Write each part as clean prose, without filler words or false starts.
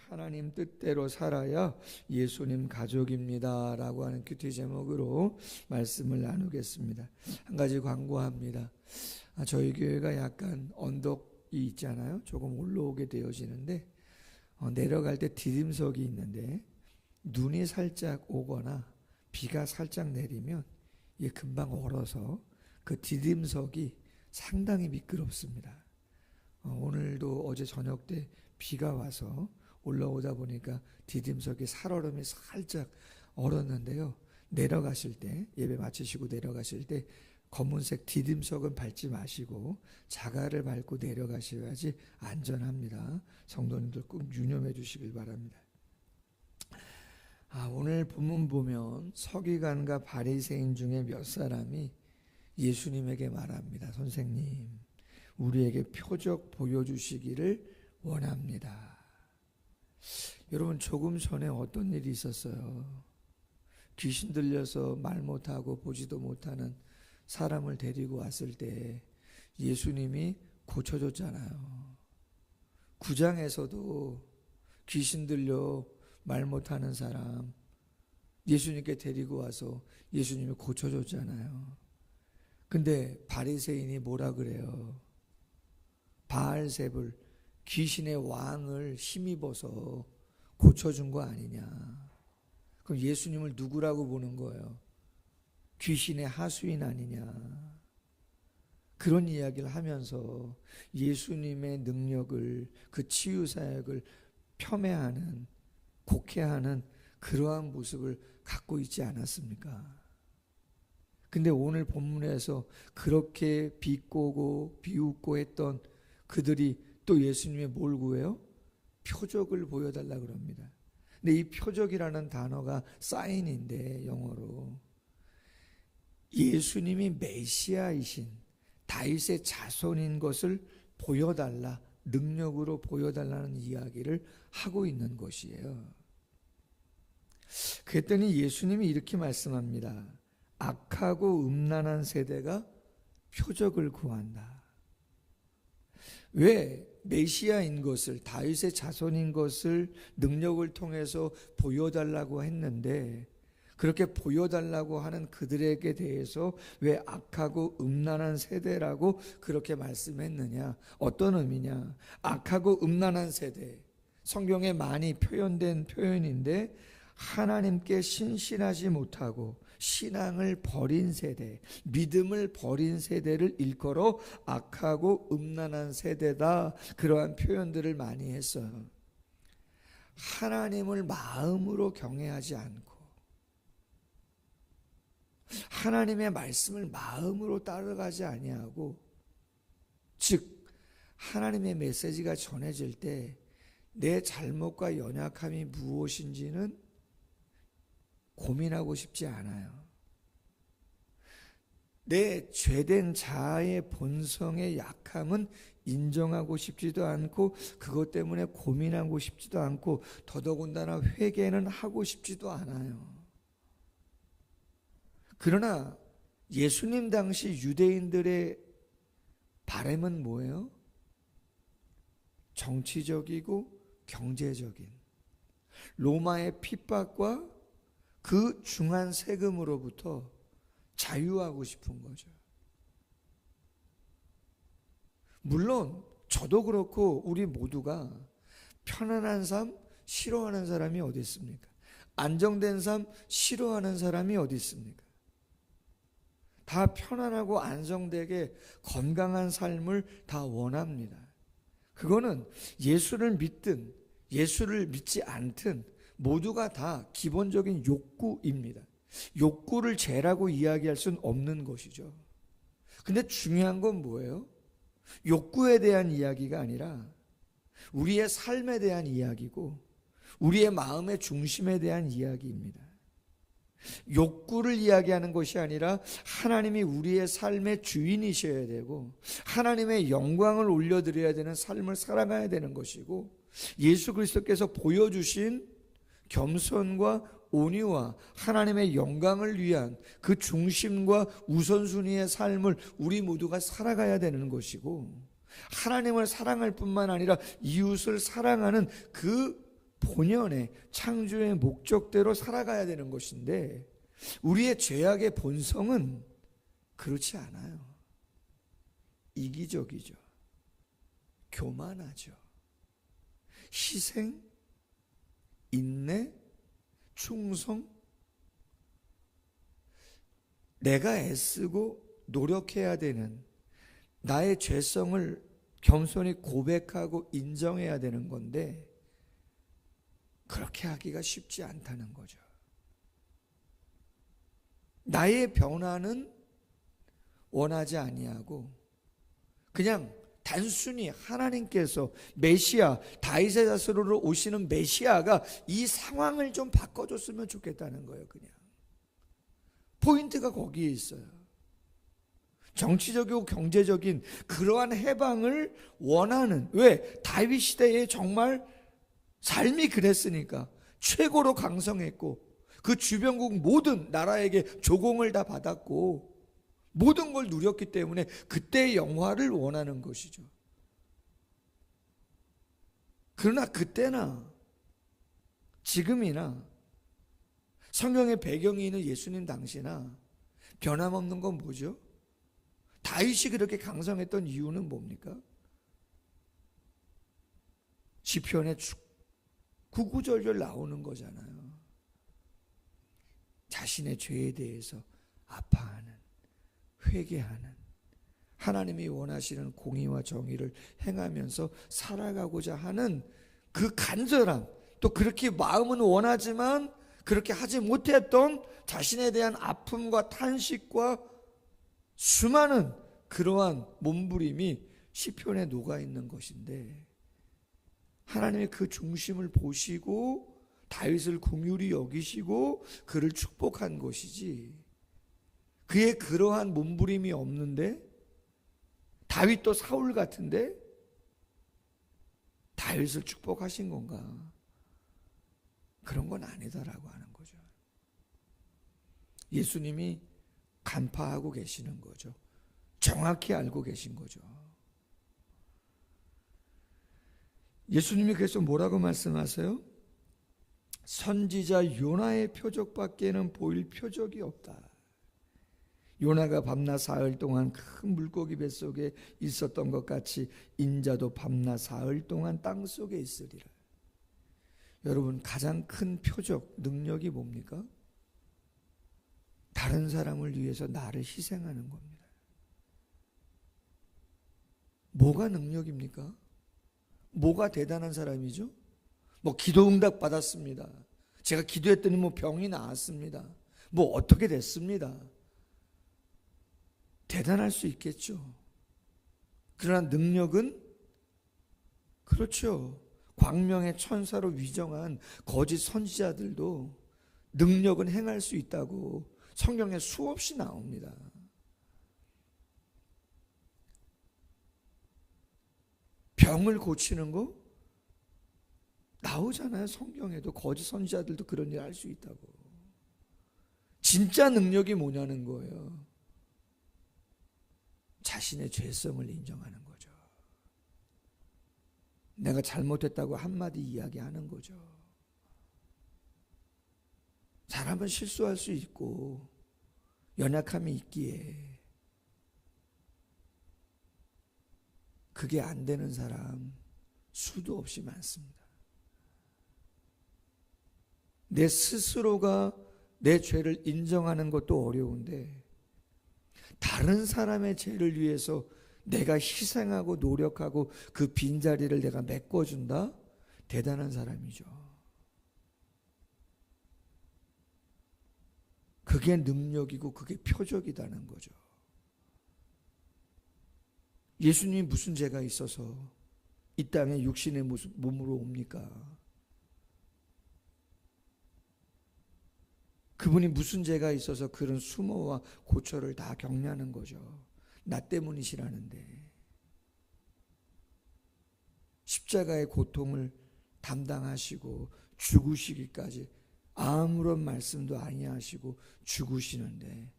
하나님 뜻대로 살아야 예수님 가족입니다 라고 하는 큐티 제목으로 말씀을 나누겠습니다. 한 가지 광고합니다. 저희 교회가 약간 언덕이 있잖아요. 조금 올라오게 되어지는데 내려갈 때 디딤석이 있는데 눈이 살짝 오거나 비가 살짝 내리면 금방 얼어서 그 디딤석이 상당히 미끄럽습니다. 오늘도 어제 저녁 때 비가 와서 올라오다 보니까 디딤석이 살얼음이 살짝 얼었는데요. 내려가실 때, 예배 마치시고 내려가실 때 검은색 디딤석은 밟지 마시고 자갈을 밟고 내려가셔야지 안전합니다. 성도님들 꼭 유념해 주시길 바랍니다. 오늘 본문 보면 서기관과 바리새인 중에 몇 사람이 예수님에게 말합니다. 선생님, 우리에게 표적 보여주시기를 원합니다. 여러분, 조금 전에 어떤 일이 있었어요? 귀신 들려서 말 못하고 보지도 못하는 사람을 데리고 왔을 때 예수님이 고쳐줬잖아요. 9장에서도 귀신 들려 말 못하는 사람 예수님께 데리고 와서 예수님이 고쳐줬잖아요. 근데 바리새인이 뭐라 그래요? 바알세불, 귀신의 왕을 힘입어서 고쳐준 거 아니냐. 그럼 예수님을 누구라고 보는 거예요? 귀신의 하수인 아니냐. 그런 이야기를 하면서 예수님의 능력을, 그 치유사역을 폄훼하는, 곡해하는 그러한 모습을 갖고 있지 않았습니까? 근데 오늘 본문에서 그렇게 비꼬고 비웃고 했던 그들이 또 예수님의 뭘 구해요? 표적을 보여달라 그럽니다. 근데 이 표적이라는 단어가 사인인데 영어로 예수님이 메시아이신 다윗의 자손인 것을 보여달라, 능력으로 보여달라는 이야기를 하고 있는 것이에요. 그랬더니 예수님이 이렇게 말씀합니다. 악하고 음란한 세대가 표적을 구한다. 왜 메시아인 것을, 다윗의 자손인 것을 능력을 통해서 보여달라고 했는데 그렇게 보여달라고 하는 그들에게 대해서 왜 악하고 음란한 세대라고 그렇게 말씀했느냐? 어떤 의미냐? 악하고 음란한 세대, 성경에 많이 표현된 표현인데 하나님께 신실하지 못하고 신앙을 버린 세대, 믿음을 버린 세대를 일컬어 악하고 음란한 세대다, 그러한 표현들을 많이 했어요. 하나님을 마음으로 경외하지 않고 하나님의 말씀을 마음으로 따라가지 아니하고, 즉 하나님의 메시지가 전해질 때 내 잘못과 연약함이 무엇인지는 고민하고 싶지 않아요. 내 죄된 자아의 본성의 약함은 인정하고 싶지도 않고 그것 때문에 고민하고 싶지도 않고 더더군다나 회개는 하고 싶지도 않아요. 그러나 예수님 당시 유대인들의 바람은 뭐예요? 정치적이고 경제적인 로마의 핍박과 그 중한 세금으로부터 자유하고 싶은 거죠. 물론 저도 그렇고 우리 모두가 편안한 삶 싫어하는 사람이 어디 있습니까? 안정된 삶 싫어하는 사람이 어디 있습니까? 다 편안하고 안정되게 건강한 삶을 다 원합니다. 그거는 예수를 믿든 예수를 믿지 않든 모두가 다 기본적인 욕구입니다. 욕구를 죄라고 이야기할 수는 없는 것이죠. 근데 중요한 건 뭐예요? 욕구에 대한 이야기가 아니라 우리의 삶에 대한 이야기고 우리의 마음의 중심에 대한 이야기입니다. 욕구를 이야기하는 것이 아니라 하나님이 우리의 삶의 주인이셔야 되고 하나님의 영광을 올려드려야 되는 삶을 살아가야 되는 것이고, 예수 그리스도께서 보여주신 겸손과 온유와 하나님의 영광을 위한 그 중심과 우선순위의 삶을 우리 모두가 살아가야 되는 것이고, 하나님을 사랑할 뿐만 아니라 이웃을 사랑하는 그 본연의 창조의 목적대로 살아가야 되는 것인데 우리의 죄악의 본성은 그렇지 않아요. 이기적이죠. 교만하죠. 희생, 인내, 충성, 내가 애쓰고 노력해야 되는 나의 죄성을 겸손히 고백하고 인정해야 되는 건데 그렇게 하기가 쉽지 않다는 거죠. 나의 변화는 원하지 아니하고 그냥 단순히 하나님께서 메시아, 다윗의 자손으로 오시는 메시아가 이 상황을 좀 바꿔줬으면 좋겠다는 거예요. 그냥 포인트가 거기에 있어요. 정치적이고 경제적인 그러한 해방을 원하는, 왜? 다윗 시대에 정말 삶이 그랬으니까 최고로 강성했고 그 주변국 모든 나라에게 조공을 다 받았고 모든 걸 누렸기 때문에 그때의 영화를 원하는 것이죠. 그러나 그때나 지금이나 성경의 배경이 있는 예수님 당시나 변함없는 건 뭐죠? 다윗이 그렇게 강성했던 이유는 뭡니까? 시편에 구구절절 나오는 거잖아요. 자신의 죄에 대해서 아파하는, 회개하는, 하나님이 원하시는 공의와 정의를 행하면서 살아가고자 하는 그 간절함, 또 그렇게 마음은 원하지만 그렇게 하지 못했던 자신에 대한 아픔과 탄식과 수많은 그러한 몸부림이 시편에 녹아있는 것인데 하나님이 그 중심을 보시고 다윗을 긍휼히 여기시고 그를 축복한 것이지 그의 그러한 몸부림이 없는데 다윗도 사울 같은데 다윗을 축복하신 건가? 그런 건 아니다라고 하는 거죠. 예수님이 간파하고 계시는 거죠. 정확히 알고 계신 거죠. 예수님이 그래서 뭐라고 말씀하세요? 선지자 요나의 표적밖에는 보일 표적이 없다. 요나가 밤낮 사흘 동안 큰 물고기 뱃속에 있었던 것 같이 인자도 밤낮 사흘 동안 땅속에 있으리라. 여러분, 가장 큰 표적, 능력이 뭡니까? 다른 사람을 위해서 나를 희생하는 겁니다. 뭐가 능력입니까? 뭐가 대단한 사람이죠? 뭐 기도 응답 받았습니다. 제가 기도했더니 뭐 병이 나았습니다. 뭐 어떻게 됐습니다. 대단할 수 있겠죠. 그러나 능력은 그렇죠. 광명의 천사로 위정한 거짓 선지자들도 능력은 행할 수 있다고 성경에 수없이 나옵니다. 병을 고치는 거 나오잖아요. 성경에도 거짓 선지자들도 그런 일 할 수 있다고. 진짜 능력이 뭐냐는 거예요. 자신의 죄성을 인정하는 거죠. 내가 잘못했다고 한마디 이야기하는 거죠. 사람은 실수할 수 있고 연약함이 있기에 그게 안 되는 사람 수도 없이 많습니다. 내 스스로가 내 죄를 인정하는 것도 어려운데 다른 사람의 죄를 위해서 내가 희생하고 노력하고 그 빈자리를 내가 메꿔준다? 대단한 사람이죠. 그게 능력이고 그게 표적이라는 거죠. 예수님이 무슨 죄가 있어서 이 땅에 육신의 몸으로 옵니까? 그분이 무슨 죄가 있어서 그런 수모와 고초를 다 겪냐는 거죠. 나 때문이시라는데. 십자가의 고통을 담당하시고 죽으시기까지 아무런 말씀도 아니하시고 죽으시는데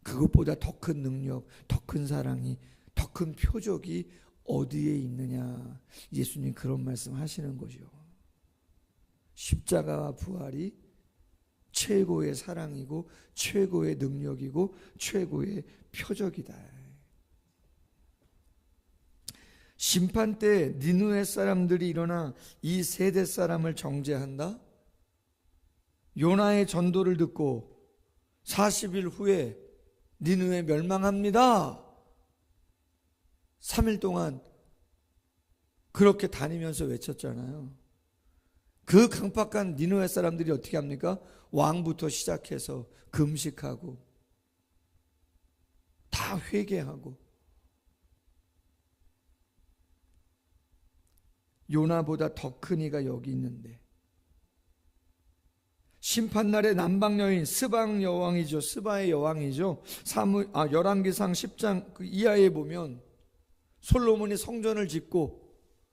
그것보다 더 큰 능력, 더 큰 사랑이, 더 큰 표적이 어디에 있느냐. 예수님 그런 말씀 하시는 거죠. 십자가와 부활이 최고의 사랑이고 최고의 능력이고 최고의 표적이다. 심판 때 니느웨 사람들이 일어나 이 세대 사람을 정죄한다. 요나의 전도를 듣고 40일 후에 니느웨 멸망합니다. 3일 동안 그렇게 다니면서 외쳤잖아요. 그 강팍한 니느웨 사람들이 어떻게 합니까? 왕부터 시작해서 금식하고 다 회개하고 요나보다 더 큰 이가 여기 있는데 심판날의 남방 여인 스방 여왕이죠. 스바의 여왕이죠. 열왕기상 10장 그 이하에 보면 솔로몬이 성전을 짓고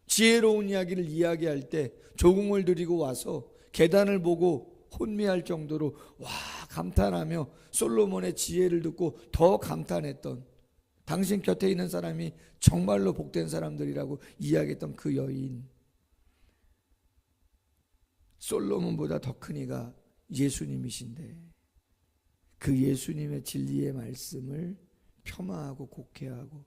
지혜로운 이야기를 이야기할 때 조공을 들이고 와서 계단을 보고 혼미할 정도로 와 감탄하며 솔로몬의 지혜를 듣고 더 감탄했던, 당신 곁에 있는 사람이 정말로 복된 사람들이라고 이야기했던 그 여인, 솔로몬보다 더 큰 이가 예수님이신데 그 예수님의 진리의 말씀을 폄하하고 곡해하고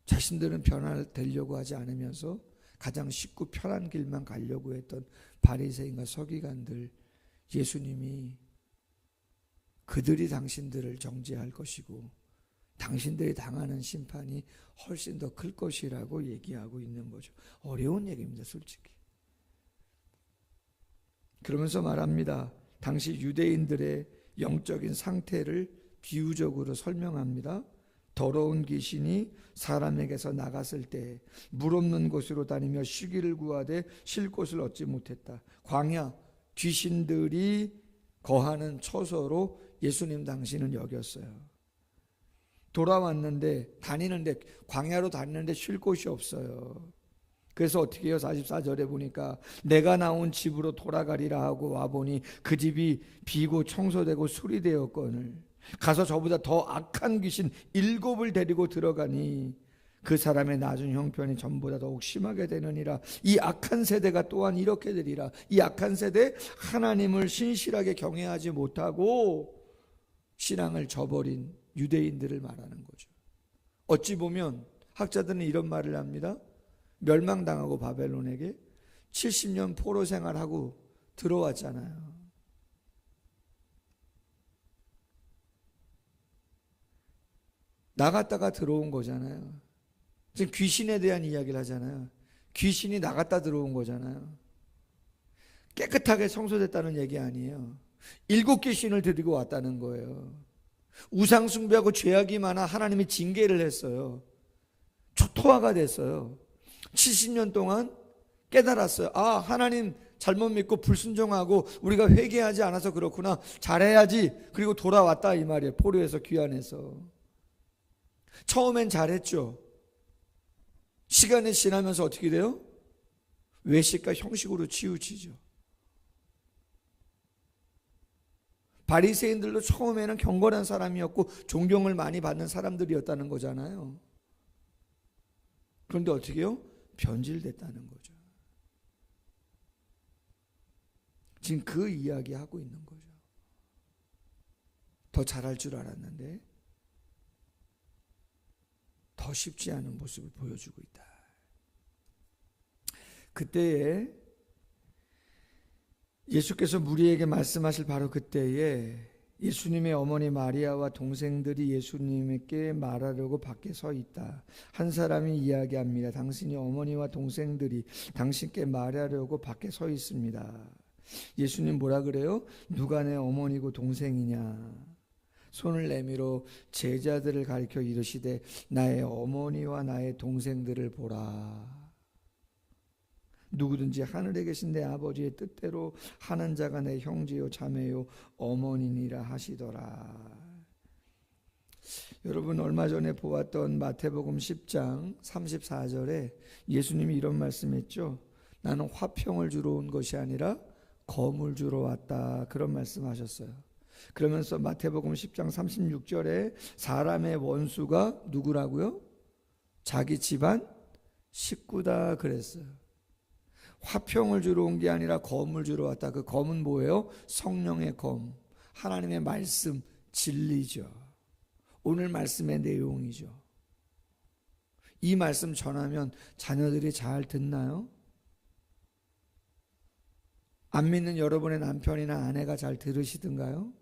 자신들은 변화되려고 하지 않으면서 가장 쉽고 편한 길만 가려고 했던 바리새인과 서기관들, 예수님이 그들이 당신들을 정죄할 것이고 당신들이 당하는 심판이 훨씬 더 클 것이라고 얘기하고 있는 거죠. 어려운 얘기입니다, 솔직히. 그러면서 말합니다. 당시 유대인들의 영적인 상태를 비유적으로 설명합니다. 더러운 귀신이 사람에게서 나갔을 때 물 없는 곳으로 다니며 쉬기를 구하되 쉴 곳을 얻지 못했다. 광야, 귀신들이 거하는 처소로 예수님 당시는 여겼어요. 돌아왔는데 광야로 다니는데 쉴 곳이 없어요. 그래서 어떻게 해요? 44절에 보니까 내가 나온 집으로 돌아가리라 하고 와보니 그 집이 비고 청소되고 수리되었거늘 가서 저보다 더 악한 귀신 7을 데리고 들어가니 그 사람의 낮은 형편이 전보다 더욱 심하게 되느니라. 이 악한 세대가 또한 이렇게 되리라. 이 악한 세대, 하나님을 신실하게 경외하지 못하고 신앙을 저버린 유대인들을 말하는 거죠. 어찌 보면 학자들은 이런 말을 합니다. 멸망당하고 바벨론에게 70년 포로 생활하고 들어왔잖아요. 나갔다가 들어온 거잖아요. 지금 귀신에 대한 이야기를 하잖아요. 귀신이 나갔다 들어온 거잖아요. 깨끗하게 청소됐다는 얘기 아니에요. 7귀신을 데리고 왔다는 거예요. 우상 숭배하고 죄악이 많아 하나님이 징계를 했어요. 초토화가 됐어요. 70년 동안 깨달았어요. 아, 하나님 잘못 믿고 불순종하고 우리가 회개하지 않아서 그렇구나. 잘해야지. 그리고 돌아왔다 이 말이에요. 포로에서 귀환해서. 처음엔 잘했죠. 시간이 지나면서 어떻게 돼요? 외식과 형식으로 치우치죠. 바리새인들도 처음에는 경건한 사람이었고 존경을 많이 받는 사람들이었다는 거잖아요. 그런데 어떻게 해요? 변질됐다는 거죠. 지금 그 이야기 하고 있는 거죠. 더 잘할 줄 알았는데 더 쉽지 않은 모습을 보여주고 있다. 그때에 예수께서 무리에게 말씀하실 바로 그때에 예수님의 어머니 마리아와 동생들이 예수님께 말하려고 밖에 서 있다. 한 사람이 이야기합니다. 당신이 어머니와 동생들이 당신께 말하려고 밖에 서 있습니다. 예수님 뭐라 그래요? 누가 내 어머니고 동생이냐? 손을 내밀어 제자들을 가리켜 이르시되 나의 어머니와 나의 동생들을 보라. 누구든지 하늘에 계신 내 아버지의 뜻대로 하는 자가 내 형제요 자매요 어머니니라 하시더라. 여러분 얼마 전에 보았던 마태복음 10장 34절에 예수님이 이런 말씀했죠. 나는 화평을 주러 온 것이 아니라 검을 주러 왔다. 그런 말씀하셨어요. 그러면서 마태복음 10장 36절에 사람의 원수가 누구라고요? 자기 집안 식구다 그랬어요. 화평을 주러 온 게 아니라 검을 주러 왔다. 그 검은 뭐예요? 성령의 검. 하나님의 말씀, 진리죠. 오늘 말씀의 내용이죠. 이 말씀 전하면 자녀들이 잘 듣나요? 안 믿는 여러분의 남편이나 아내가 잘 들으시던가요?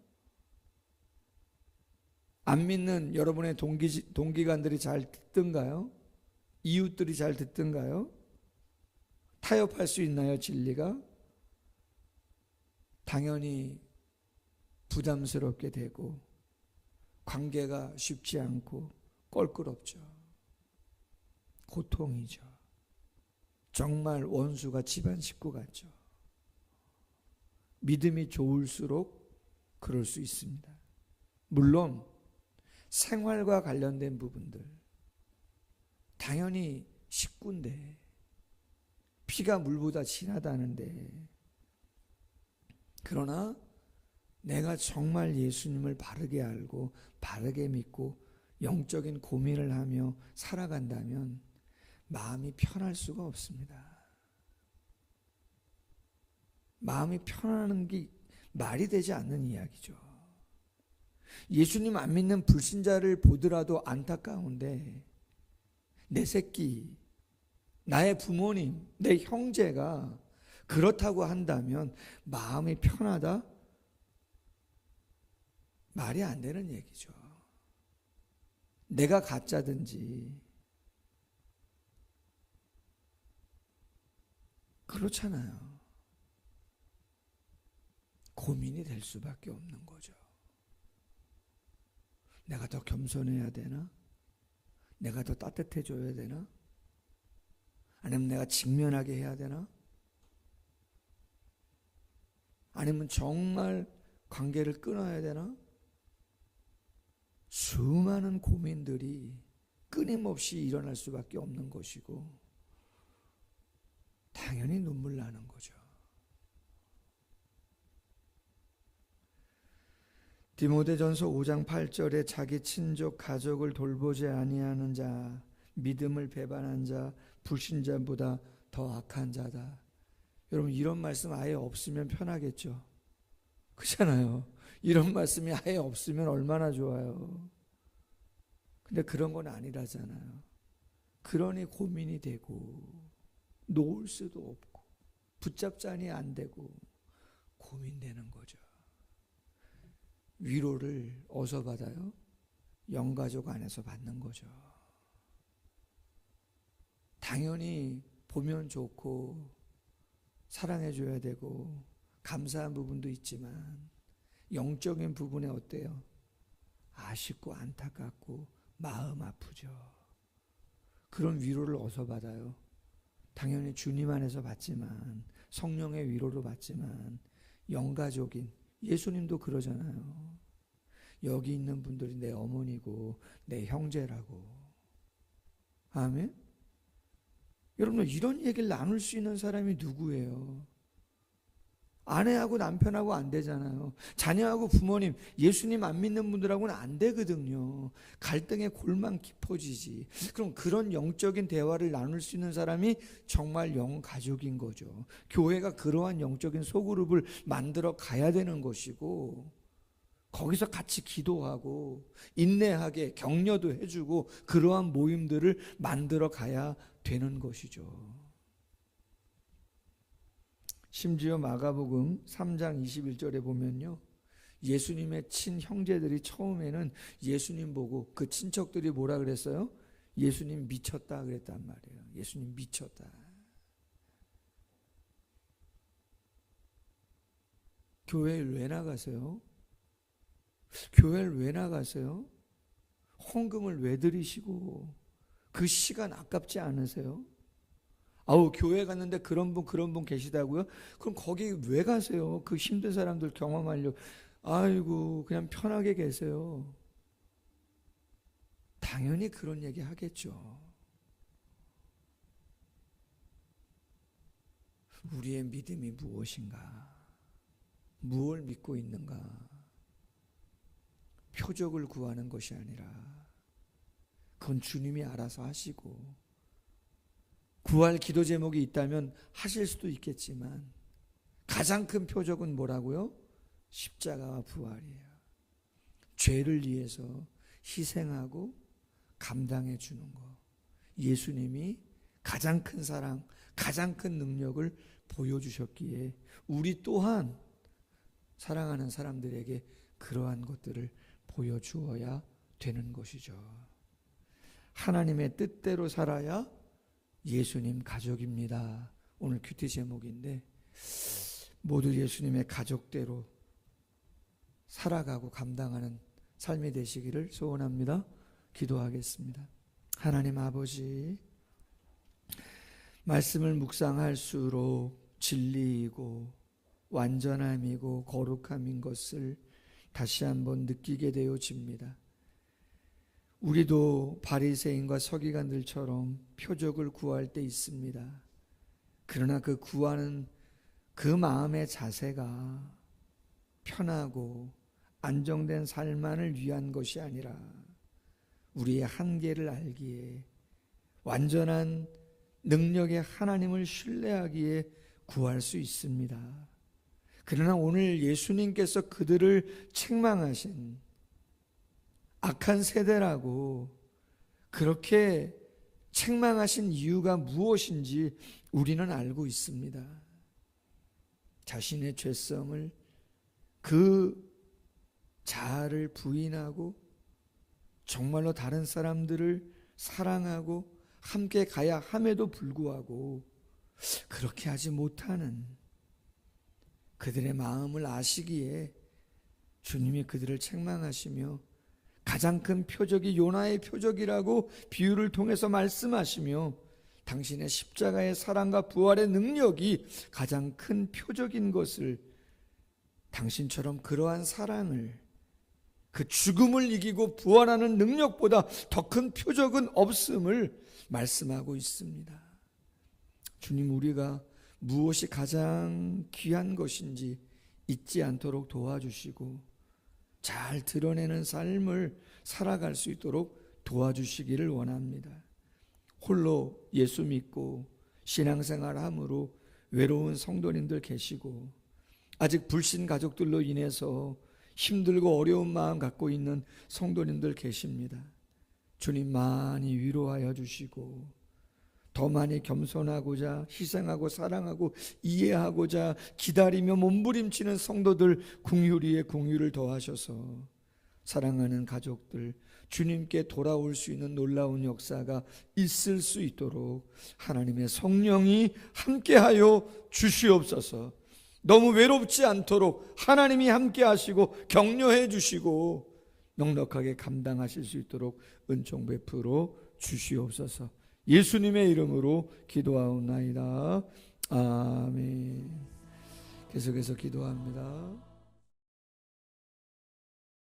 안 믿는 여러분의 동기간들이 잘 듣던가요? 이웃들이 잘 듣던가요? 타협할 수 있나요, 진리가? 당연히 부담스럽게 되고 관계가 쉽지 않고 껄끄럽죠. 고통이죠. 정말 원수가 집안 식구 같죠. 믿음이 좋을수록 그럴 수 있습니다. 물론 생활과 관련된 부분들, 당연히 식구인데, 피가 물보다 진하다는데, 그러나 내가 정말 예수님을 바르게 알고 바르게 믿고 영적인 고민을 하며 살아간다면 마음이 편할 수가 없습니다. 마음이 편안한 게 말이 되지 않는 이야기죠. 예수님 안 믿는 불신자를 보더라도 안타까운데, 내 새끼, 나의 부모님, 내 형제가 그렇다고 한다면 마음이 편하다? 말이 안 되는 얘기죠. 내가 가짜든지 그렇잖아요. 고민이 될 수밖에 없는 거죠. 내가 더 겸손해야 되나? 내가 더 따뜻해져야 되나? 아니면 내가 직면하게 해야 되나? 아니면 정말 관계를 끊어야 되나? 수많은 고민들이 끊임없이 일어날 수밖에 없는 것이고, 당연히 눈물 나는 거죠. 디모데전서 5장 8절에 자기 친족 가족을 돌보지 아니하는 자, 믿음을 배반한 자, 불신자보다 더 악한 자다. 여러분, 이런 말씀 아예 없으면 편하겠죠. 그렇잖아요. 이런 말씀이 아예 없으면 얼마나 좋아요. 근데 그런 건 아니라잖아요. 그러니 고민이 되고 놓을 수도 없고 붙잡자니 안 되고 고민되는 거죠. 위로를 어디서 받아요? 영가족 안에서 받는 거죠. 당연히 보면 좋고 사랑해줘야 되고 감사한 부분도 있지만 영적인 부분에 어때요? 아쉽고 안타깝고 마음 아프죠. 그런 위로를 어디서 받아요? 당연히 주님 안에서 받지만, 성령의 위로로 받지만, 영가족인 예수님도 그러잖아요. 여기 있는 분들이 내 어머니고 내 형제라고. 아멘? 여러분, 이런 얘기를 나눌 수 있는 사람이 누구예요? 아내하고 남편하고 안 되잖아요. 자녀하고 부모님, 예수님 안 믿는 분들하고는 안 되거든요. 갈등의 골만 깊어지지. 그럼 그런 영적인 대화를 나눌 수 있는 사람이 정말 영가족인 거죠. 교회가 그러한 영적인 소그룹을 만들어 가야 되는 것이고, 거기서 같이 기도하고 인내하게 격려도 해주고 그러한 모임들을 만들어 가야 되는 것이죠. 심지어 마가복음 3장 21절에 보면요, 예수님의 친형제들이 처음에는 예수님 보고 그 친척들이 뭐라 그랬어요? 예수님 미쳤다 그랬단 말이에요. 예수님 미쳤다. 교회를 왜 나가세요? 교회를 왜 나가세요? 헌금을 왜 드리시고 그 시간 아깝지 않으세요? 아우, 교회 갔는데 그런 분 계시다고요? 그럼 거기 왜 가세요? 그 힘든 사람들 경험하려고. 아이고, 그냥 편하게 계세요. 당연히 그런 얘기 하겠죠. 우리의 믿음이 무엇인가? 무엇을 믿고 있는가? 표적을 구하는 것이 아니라 그건 주님이 알아서 하시고, 구할 기도 제목이 있다면 하실 수도 있겠지만 가장 큰 표적은 뭐라고요? 십자가와 부활이에요. 죄를 위해서 희생하고 감당해 주는 거. 예수님이 가장 큰 사랑, 가장 큰 능력을 보여주셨기에 우리 또한 사랑하는 사람들에게 그러한 것들을 보여주어야 되는 것이죠. 하나님의 뜻대로 살아야 예수님 가족입니다. 오늘 큐티 제목인데 모두 예수님의 가족대로 살아가고 감당하는 삶이 되시기를 소원합니다. 기도하겠습니다. 하나님 아버지, 말씀을 묵상할수록 진리이고 완전함이고 거룩함인 것을 다시 한번 느끼게 되어집니다. 우리도 바리새인과 서기관들처럼 표적을 구할 때 있습니다. 그러나 그 구하는 그 마음의 자세가 편하고 안정된 삶만을 위한 것이 아니라 우리의 한계를 알기에 완전한 능력의 하나님을 신뢰하기에 구할 수 있습니다. 그러나 오늘 예수님께서 그들을 책망하신 악한 세대라고 그렇게 책망하신 이유가 무엇인지 우리는 알고 있습니다. 자신의 죄성을, 그 자아를 부인하고 정말로 다른 사람들을 사랑하고 함께 가야 함에도 불구하고 그렇게 하지 못하는 그들의 마음을 아시기에 주님이 그들을 책망하시며 가장 큰 표적이 요나의 표적이라고 비유를 통해서 말씀하시며 당신의 십자가의 사랑과 부활의 능력이 가장 큰 표적인 것을, 당신처럼 그러한 사랑을, 그 죽음을 이기고 부활하는 능력보다 더 큰 표적은 없음을 말씀하고 있습니다. 주님, 우리가 무엇이 가장 귀한 것인지 잊지 않도록 도와주시고 잘 드러내는 삶을 살아갈 수 있도록 도와주시기를 원합니다. 홀로 예수 믿고 신앙생활함으로 외로운 성도님들 계시고 아직 불신 가족들로 인해서 힘들고 어려운 마음 갖고 있는 성도님들 계십니다. 주님 많이 위로하여 주시고 더 많이 겸손하고자 희생하고 사랑하고 이해하고자 기다리며 몸부림치는 성도들 긍휼 위에 긍휼을 더하셔서 사랑하는 가족들 주님께 돌아올 수 있는 놀라운 역사가 있을 수 있도록 하나님의 성령이 함께하여 주시옵소서. 너무 외롭지 않도록 하나님이 함께 하시고 격려해 주시고 넉넉하게 감당하실 수 있도록 은총 베풀어 주시옵소서. 예수님의 이름으로 기도하옵나이다. 아멘. 계속해서 기도합니다.